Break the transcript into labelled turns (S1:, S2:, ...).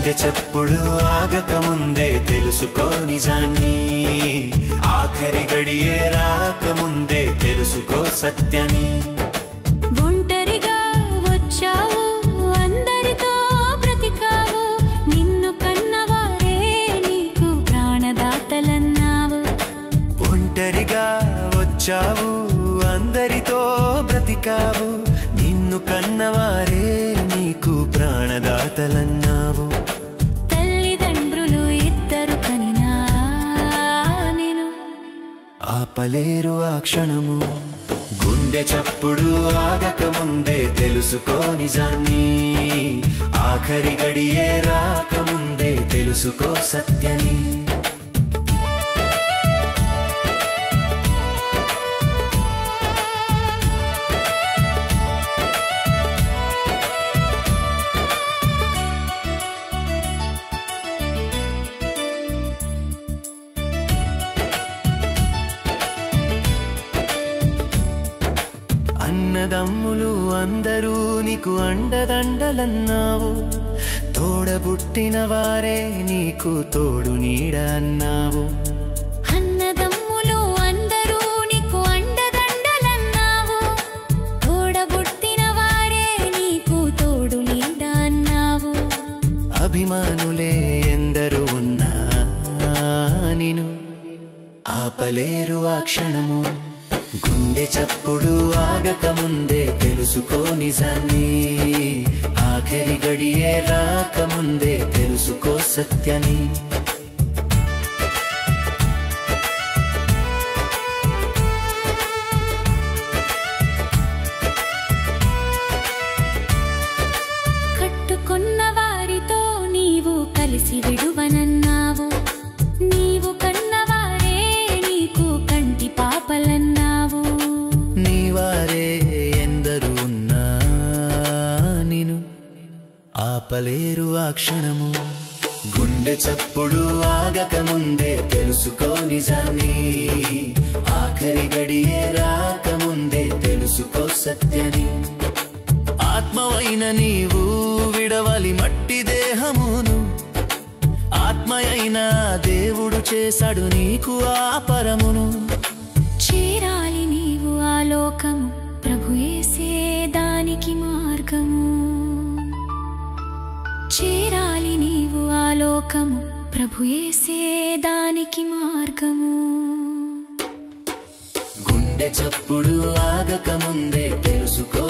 S1: గుండె చప్పుడు ఆగక ముందే తెలుసుకో నిజాన్ని, ఆఖరి గడియే రాకముందే తెలుసుకో సత్యాన్ని.
S2: ఒంటరిగా వచ్చావు, అందరితో బ్రతికావు, నిన్ను కన్నవారే నీకు ప్రాణదాతలన్నావు.
S1: ఒంటరిగా వచ్చావు, అందరితో బ్రతికావు, నిన్ను కన్నవారే నీకు ప్రాణదాతలన్నావు.
S2: తల్లిదండ్రులు ఇద్దరు కనినా నేను
S1: ఆపలేరు ఆ క్షణము. గుండె చప్పుడు ఆగక ముందే తెలుసుకో నిజాన్ని, ఆఖరి గడియే రాకముందే తెలుసుకో సత్యాన్ని. అన్నదమ్ములు అందరూ నీకు అండదండలన్నావు, తోడబుట్టిన వారే నీకు తోడు నీడ అన్నావు.
S2: అన్నదమ్ములు అందరూ నీకు అండదండలన్నావు, తోడబుట్టిన వారే నీకు తోడు నీడ అన్నావు.
S1: అభిమానులే ఎందరూ ఉన్నా నిన్ను ఆపలేరు ఆ క్షణము. గుండె చప్పుడు ఆగక ముందే తెలుసుకో నిజాన్ని, ఆఖరి గడియే రాకముందే తెలుసుకో సత్యాన్ని.
S2: కట్టుకున్న వారితో నీవు కలిసి విడువనన్నావు, నీవు కన్నవారే నీకు కంటి పాపలన్నావు.
S1: నీవారే ఎందరు ఉన్నా నిన్ను ఆపలేరు ఆ క్షణము. గుండె చప్పుడు ఆగక ముందే తెలుసుకో నిజాన్ని, ఆఖరి గడియే రాకముందే తెలుసుకో సత్యాన్ని. ఆత్మవైన నీవు విడవలి మట్టి దేహమును, ఆత్మయైన దేవుడు చేశాడు నీకు ఆ పరమును.
S2: చేరాలి నీవు ఆ లోకము, ప్రభు యేసే దానికి మార్గము. చేరాలి నీవు ఆ లోకము, ప్రభు యేసే దానికి మార్గము.
S1: గుండె చప్పుడు ఆగక ముందే తెలుసుకో